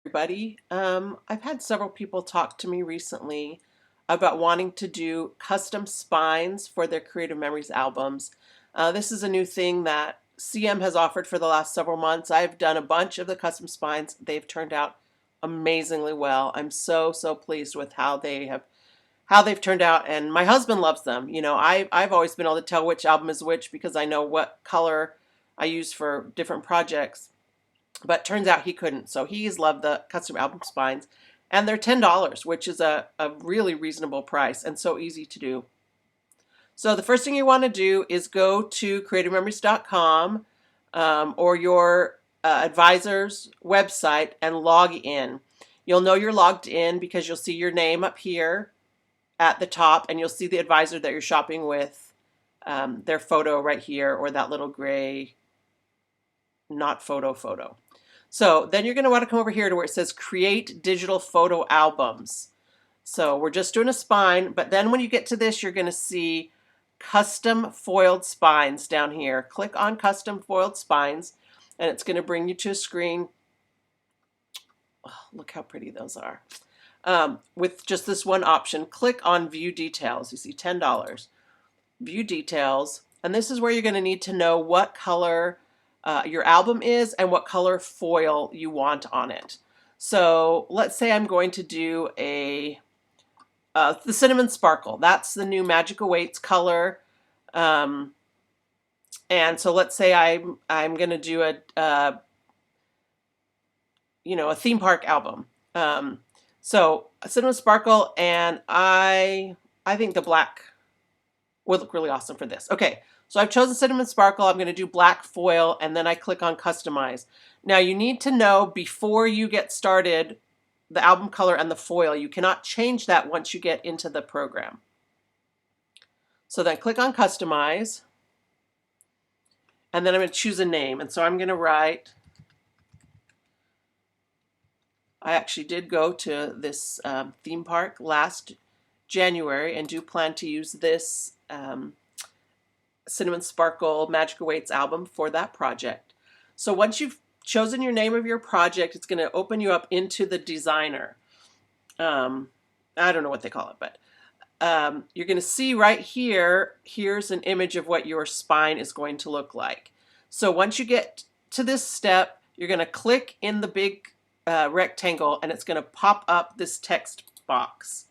Everybody. I've had several people talk to me recently about wanting to do custom spines for their Creative Memories albums. This is a new thing that CM has offered for the last several months. I've done a bunch of the custom spines. They've turned out amazingly well. I'm so pleased with how they've turned out, and my husband loves them. I've always been able to tell which album is which because I know what color I use for different projects. But turns out he couldn't. So he's loved the custom album spines. And they're $10, which is a really reasonable price and so easy to do. So the first thing you want to do is go to creativememories.com or your advisor's website and log in. You'll know you're logged in because you'll see your name up here at the top, and you'll see the advisor that you're shopping with, their photo right here, or that little gray not photo. So then you're going to want to come over here to where it says create digital photo albums. So we're just doing a spine, but then when you get to this, you're going to see custom foiled spines down here. Click on custom foiled spines, and it's going to bring you to a screen. Oh, look how pretty those are. With just this one option, click on view details. You see $10. View details, and this is where you're going to need to know what color your album is and what color foil you want on it. So let's say I'm going to do the Cinnamon Sparkle. That's the new Magic Awaits color. And so let's say I'm going to do a theme park album. So a Cinnamon Sparkle, and I think the black would look really awesome for this. Okay, so I've chosen Cinnamon Sparkle. I'm going to do black foil, and then I click on Customize. Now you need to know before you get started the album color and the foil. You cannot change that once you get into the program. So then click on Customize, and then I'm going to choose a name. And so I'm going to write, I actually did go to this theme park last January and do plan to use this Cinnamon Sparkle Magic Awaits album for that project. So once you've chosen your name of your project, it's going to open you up into the designer. I don't know what they call it, but you're going to see right here, here's an image of what your spine is going to look like. So once you get to this step, you're going to click in the big rectangle, and it's going to pop up this text box.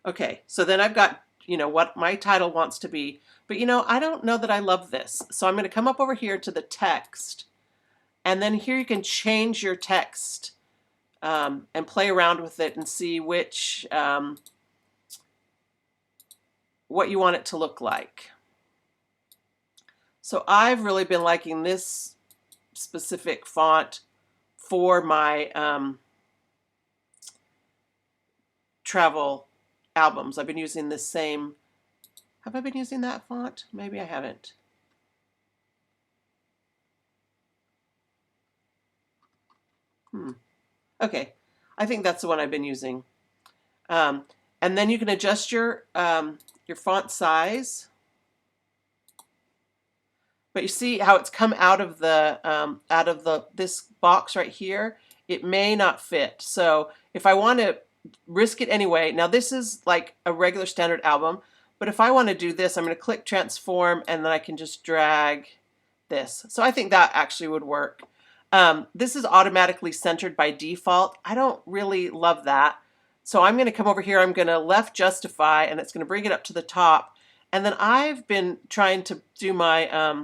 Okay, so then I've got, what my title wants to be, but I don't know that I love this. So I'm going to come up over here to the text, and then here you can change your text and play around with it and see which, what you want it to look like. So I've really been liking this specific font for my travel albums. I've been using this same, have I been using that font? Maybe I haven't. Okay, I think that's the one I've been using. And then you can adjust your font size. But you see how it's come out of this box right here? It may not fit. So if I want to risk it anyway, now this is like a regular standard album, but if I want to do this, I'm going to click transform, and then I can just drag this. So I think that actually would work. This is automatically centered by default. I don't really love that. So I'm going to come over here, I'm going to left justify, and it's going to bring it up to the top. And then I've been trying to do my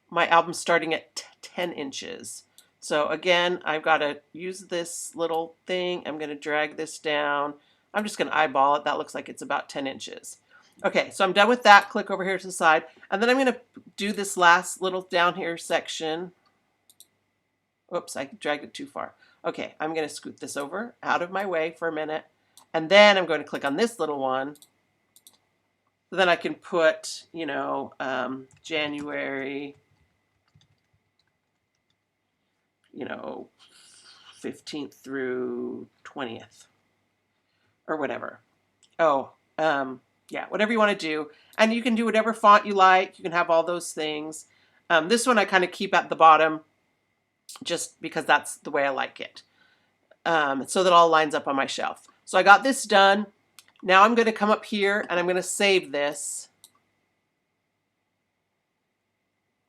my album starting at 10 inches. So again, I've got to use this little thing. I'm going to drag this down. I'm just going to eyeball it. That looks like it's about 10 inches. Okay, so I'm done with that. Click over here to the side. And then I'm going to do this last little down here section. Oops, I dragged it too far. Okay, I'm going to scoot this over out of my way for a minute. And then I'm going to click on this little one. Then I can put, January, 15th through 20th or whatever. Oh, Yeah, whatever you want to do. And you can do whatever font you like. You can have all those things. This one I kind of keep at the bottom just because that's the way I like it. So that all lines up on my shelf. So I got this done. Now I'm going to come up here and I'm going to save this.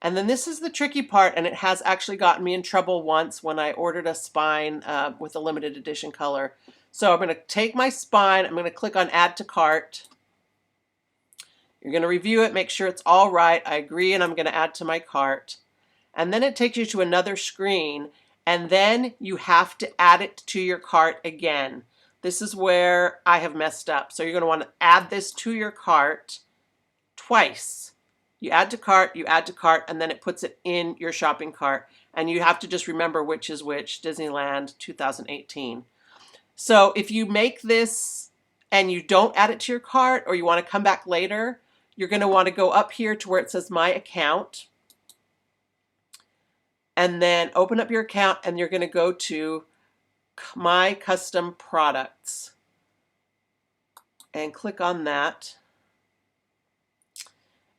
And then this is the tricky part, and it has actually gotten me in trouble once when I ordered a spine with a limited edition color. So I'm going to take my spine, I'm going to click on Add to Cart. You're going to review it, make sure it's all right. I agree, and I'm going to add to my cart. And then it takes you to another screen, and then you have to add it to your cart again. This is where I have messed up. So you're going to want to add this to your cart twice. You add to cart, and then it puts it in your shopping cart. And you have to just remember which is which, Disneyland 2018. So if you make this and you don't add it to your cart, or you want to come back later, you're going to want to go up here to where it says My Account. And then open up your account, and you're going to go to My Custom Products. And click on that.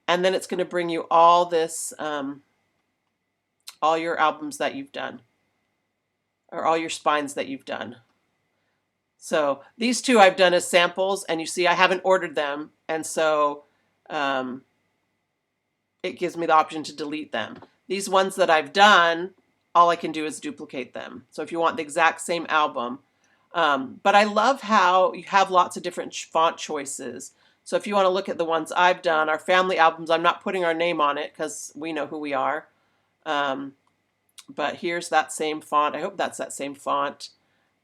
And then it's going to bring you all this, all your albums that you've done, or all your spines that you've done. So these two I've done as samples, and you see I haven't ordered them, and so it gives me the option to delete them. These ones that I've done, all I can do is duplicate them. So if you want the exact same album, but I love how you have lots of different font choices. So if you want to look at the ones I've done, our family albums, I'm not putting our name on it because we know who we are. But here's that same font. I hope that's that same font.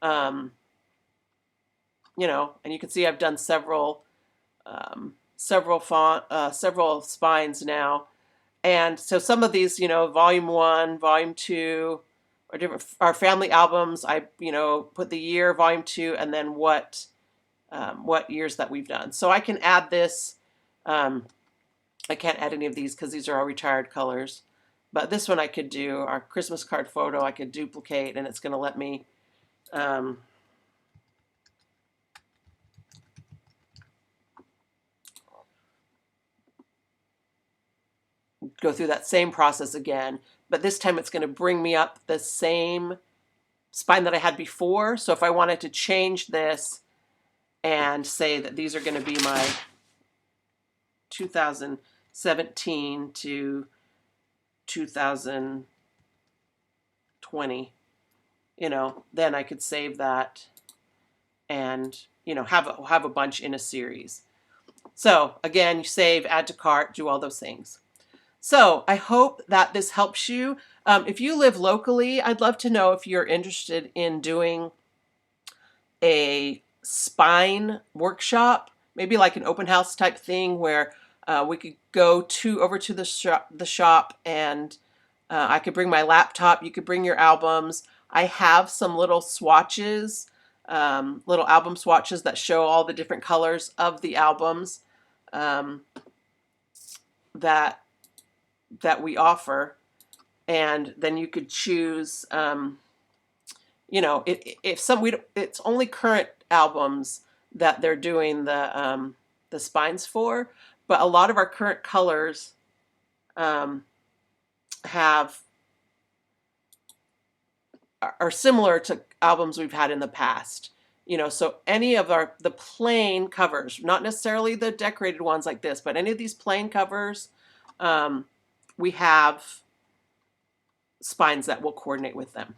You know, and you can see I've done several spines now. And so some of these, you know, volume 1, volume 2, or different, our family albums, I, you know, put the year, volume 2, and then what years that we've done. So I can add this. I can't add any of these because these are all retired colors. But this one I could do, our Christmas card photo, I could duplicate, and it's going to let me go through that same process again. But this time it's going to bring me up the same spine that I had before. So if I wanted to change this and say that these are going to be my 2017 to 2020, you know, then I could save that and, you know, have a bunch in a series. So again, you save, add to cart, do all those things. So I hope that this helps you. If you live locally, I'd love to know if you're interested in doing a spine workshop, maybe like an open house type thing where we could go over to the shop, and I could bring my laptop. You could bring your albums. I have some little swatches, little album swatches that show all the different colors of the albums that we offer, and then you could choose. You know, it's only current albums that they're doing the spines for, but a lot of our current colors are similar to albums we've had in the past. You know, so any of the plain covers, not necessarily the decorated ones like this, but any of these plain covers, we have spines that will coordinate with them.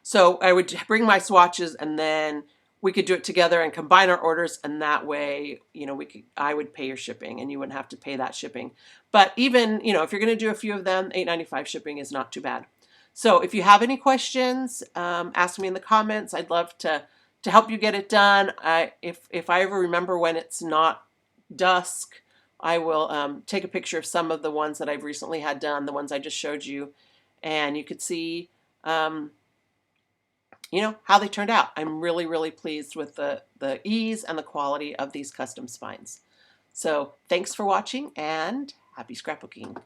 So I would bring my swatches, and then we could do it together and combine our orders, and that way, you know, I would pay your shipping and you wouldn't have to pay that shipping. But even, you know, if you're going to do a few of them, $8.95 shipping is not too bad. So if you have any questions, ask me in the comments. I'd love to help you get it done. If I ever remember when it's not dusk, I will take a picture of some of the ones that I've recently had done, the ones I just showed you, and you could see you know, how they turned out. I'm really, really pleased with the ease and the quality of these custom spines. So thanks for watching, and happy scrapbooking.